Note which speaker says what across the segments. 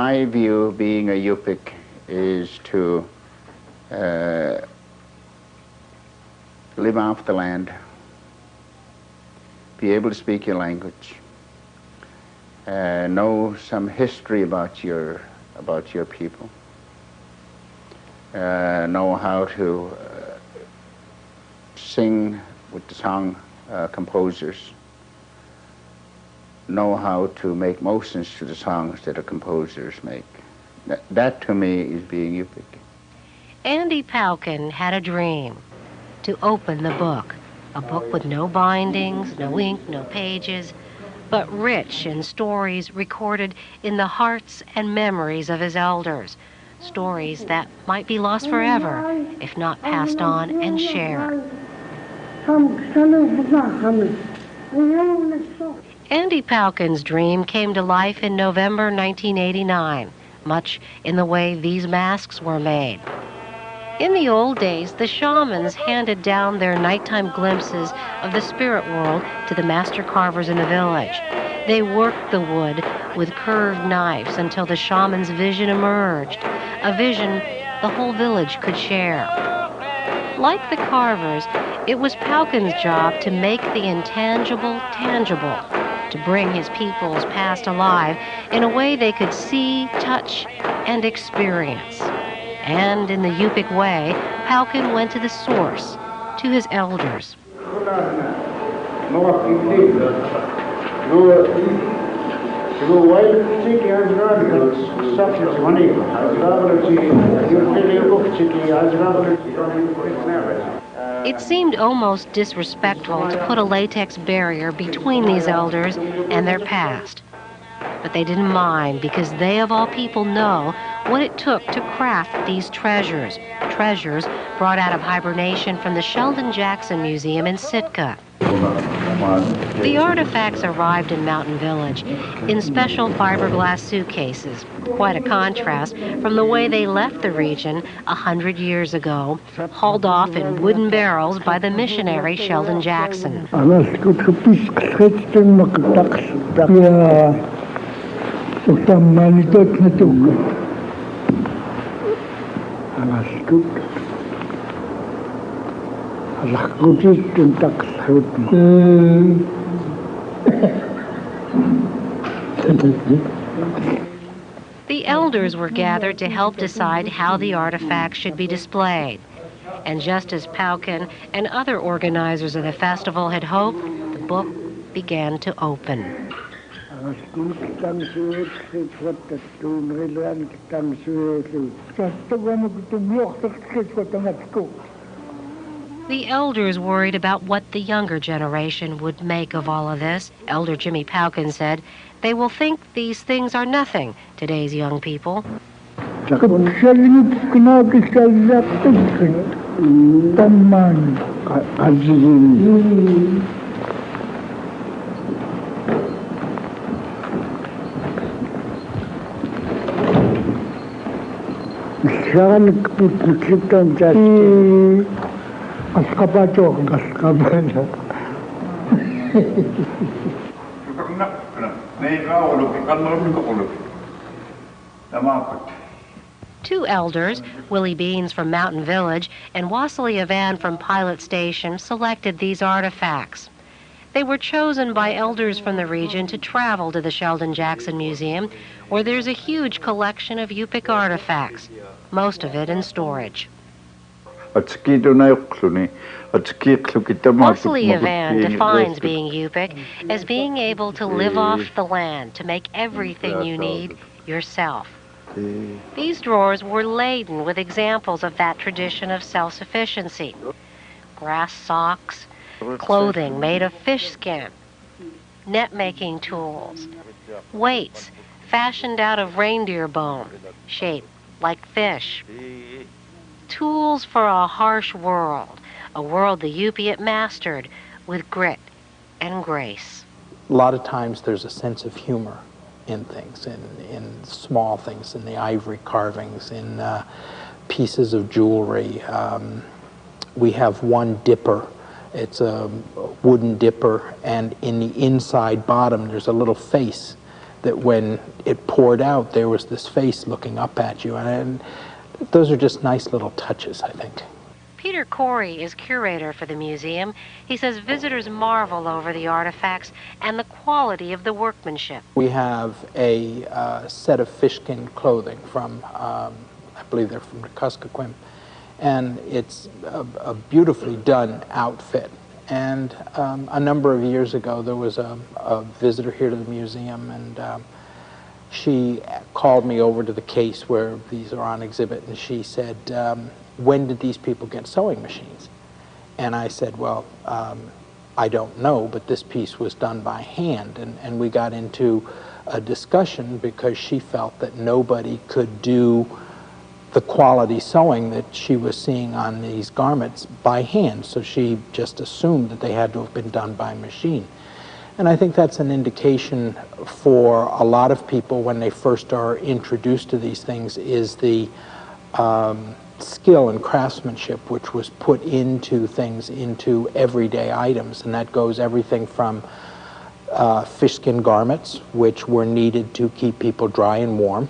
Speaker 1: my view, being a Yupik is to live off the land, be able to speak your language, know some history about your people, know how to sing with the song composers, know how to make motions to the songs that the composers make. That to me is being Yupik.
Speaker 2: Andy Pauken had a dream to open the book, a book with no bindings, no ink, no pages, but rich in stories recorded in the hearts and memories of his elders, stories that might be lost forever if not passed on and shared. Andy Pauken's dream came to life in November 1989, much in the way these masks were made. In the old days, the shamans handed down their nighttime glimpses of the spirit world to the master carvers in the village. They worked the wood with curved knives until the shaman's vision emerged, a vision the whole village could share. Like the carvers, it was Pauken's job to make the intangible tangible, to bring his people's past alive in a way they could see, touch, and experience. And in the Yupik way, Pauken went to the source, to his elders. It seemed almost disrespectful to put a latex barrier between these elders and their past. But they didn't mind because they, of all people, know what it took to craft these treasures, treasures brought out of hibernation from the Sheldon Jackson Museum in Sitka. The artifacts arrived in Mountain Village in special fiberglass suitcases, quite a contrast from the way they left the region 100 years ago, hauled off in wooden barrels by the missionary Sheldon Jackson. The elders were gathered to help decide how the artifacts should be displayed. And just as Pauken and other organizers of the festival had hoped, the book began to open. The elders worried about what the younger generation would make of all of this. Elder Jimmy Pauken said, "They will think these things are nothing, today's young people." Two elders, Willie Beans from Mountain Village and Wassily Avan from Pilot Station, selected these artifacts. They were chosen by elders from the region to travel to the Sheldon Jackson Museum, where there's a huge collection of Yupik artifacts, most most of it in storage. Wassily Avan defines being Yupik as being able to live off the land, to make everything you need yourself. These drawers were laden with examples of that tradition of self-sufficiency. Grass socks, clothing made of fish skin, net-making tools, weights fashioned out of reindeer bone, shaped like fish. Tools for a harsh world, a world the Yupiit mastered with grit and grace.
Speaker 3: A lot of times there's a sense of humor in things, in small things, in the ivory carvings, in pieces of jewelry. We have one dipper. It's a wooden dipper, and in the inside bottom there's a little face that when it poured out, there was this face looking up at you. And those are just nice little touches, I think.
Speaker 2: Peter Corey is curator for the museum. He says visitors marvel over the artifacts and the quality of the workmanship.
Speaker 3: We have a set of fishskin clothing from, I believe they're from the Kuskokwim, and it's a beautifully done outfit. And a number of years ago, there was a visitor here to the museum, and she called me over to the case where these are on exhibit, and she said, when did these people get sewing machines? And I said, well, I don't know, but this piece was done by hand. And we got into a discussion because she felt that nobody could do the quality sewing that she was seeing on these garments by hand. So she just assumed that they had to have been done by machine. And I think that's an indication for a lot of people when they first are introduced to these things is the skill and craftsmanship which was put into things, into everyday items. And that goes everything from fishskin garments, which were needed to keep people dry and warm,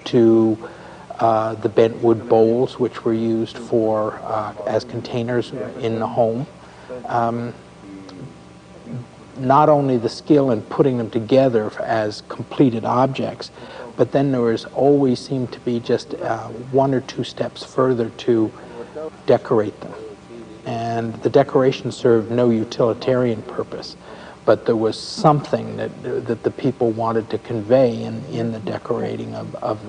Speaker 3: to the bent wood bowls, which were used for as containers in the home. Not only the skill in putting them together as completed objects, but then there was always seemed to be just one or two steps further to decorate them. And the decoration served no utilitarian purpose, but there was something that the people wanted to convey in the decorating of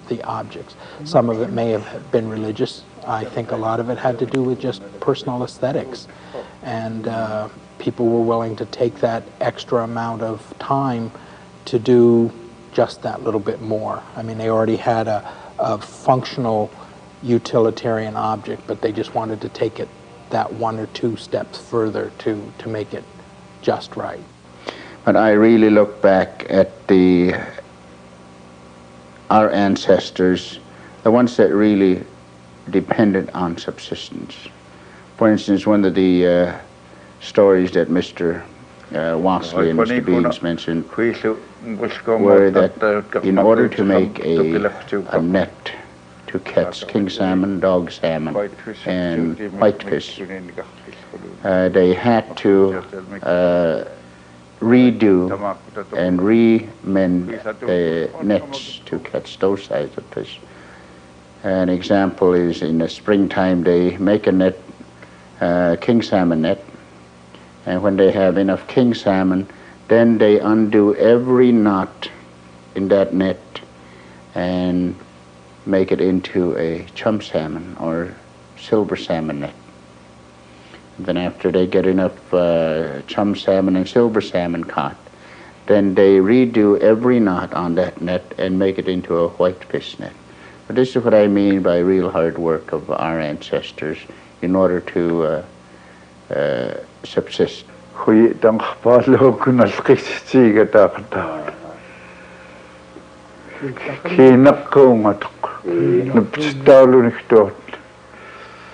Speaker 3: the objects. Some of it may have been religious. I think a lot of it had to do with just personal aesthetics. And people were willing to take that extra amount of time to do just that little bit more. I mean, they already had a functional utilitarian object, but they just wanted to take it that one or two steps further to make it just right.
Speaker 1: But I really look back at our ancestors, the ones that really depended on subsistence. For instance, one of the stories that Mr. Wasley and Mr. Beans mentioned were that in order to make a net to catch king salmon, dog salmon, and whitefish, they had to redo and remend the nets to catch those sizes of fish. An example is in the springtime they make a net, king salmon net, and when they have enough king salmon, then they undo every knot in that net and make it into a chum salmon or silver salmon net. Then after they get enough chum salmon and silver salmon caught, then they redo every knot on that net and make it into a whitefish net. But this is what I mean by real hard work of our ancestors in order to subsist.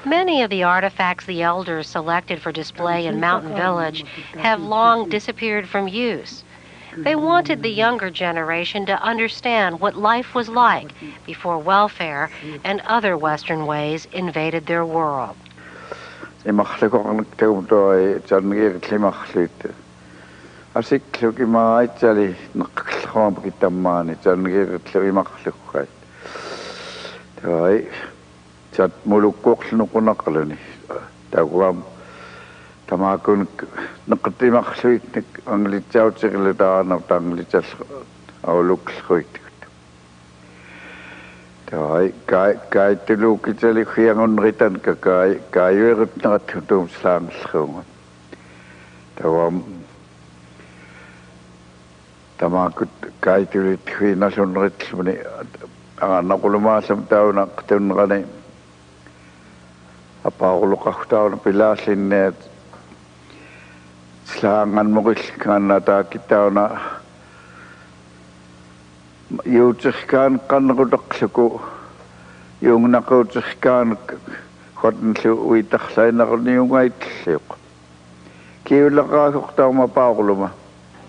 Speaker 2: Many of the artifacts the elders selected for display in Mountain Village have long disappeared from use. They wanted the younger generation to understand what life was like before welfare and other Western ways invaded their world.
Speaker 4: Slangan mo kan natakita na yutsihkan kan nakudaksuko yung nakutsihkan kotin siya uitakslay na kung yung aitliyok. Kiyula ka kuktaw mapaulo ma.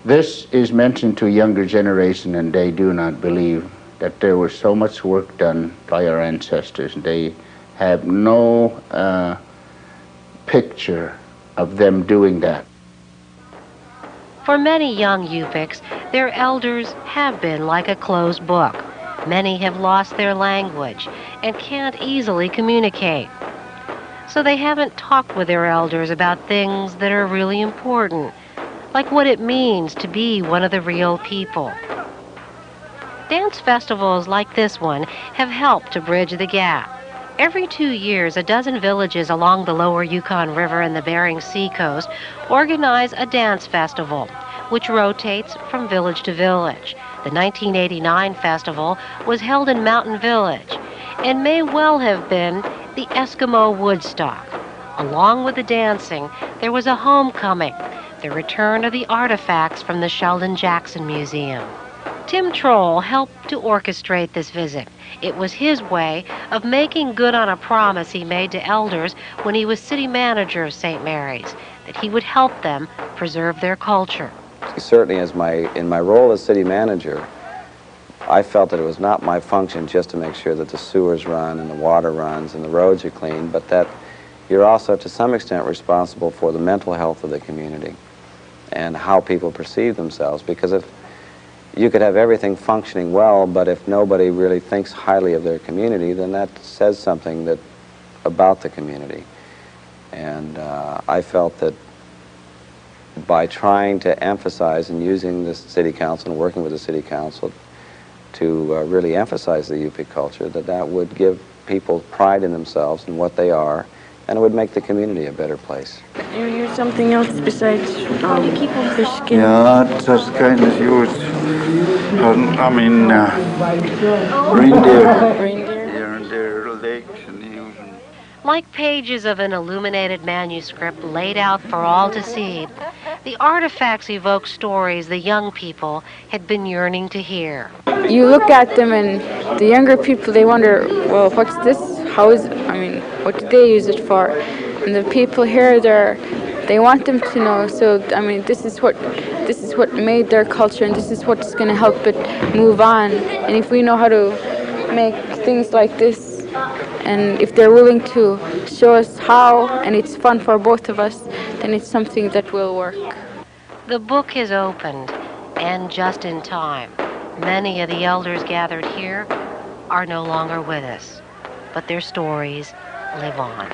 Speaker 1: This is mentioned to younger generation, and they do not believe that there was so much work done by our ancestors. They have no picture of them doing that.
Speaker 2: For many young Yupiks, their elders have been like a closed book. Many have lost their language and can't easily communicate. So they haven't talked with their elders about things that are really important, like what it means to be one of the real people. Dance festivals like this one have helped to bridge the gap. Every 2 years, a dozen villages along the lower Yukon River and the Bering Sea coast organize a dance festival, which rotates from village to village. The 1989 festival was held in Mountain Village and may well have been the Eskimo Woodstock. Along with the dancing, there was a homecoming, the return of the artifacts from the Sheldon Jackson Museum. Tim Troll helped to orchestrate this visit. It was his way of making good on a promise he made to elders when he was city manager of St. Mary's, that he would help them preserve their culture.
Speaker 5: Certainly, in my role as city manager, I felt that it was not my function just to make sure that the sewers run and the water runs and the roads are clean, but that you're also to some extent responsible for the mental health of the community and how people perceive themselves. Because if you could have everything functioning well, but if nobody really thinks highly of their community, then that says something about the community. And I felt that by trying to emphasize and using the city council and working with the city council to really emphasize the Yupiq culture, that would give people pride in themselves and what they are, and it would make the community a better place.
Speaker 6: Do you use something else besides fish skin?
Speaker 4: Yeah, just kind of used, reindeer.
Speaker 6: Reindeer?
Speaker 4: Yeah, and their legs and using.
Speaker 2: Like pages of an illuminated manuscript laid out for all to see, the artifacts evoke stories the young people had been yearning to hear.
Speaker 6: You look at them and the younger people, they wonder, well, what's this? What did they use it for? And the people here, they want them to know. So, this is what made their culture, and this is what's going to help it move on. And if we know how to make things like this, and if they're willing to show us how, and it's fun for both of us, then it's something that will work.
Speaker 2: The book is opened, and just in time. Many of the elders gathered here are no longer with us, but their stories live on.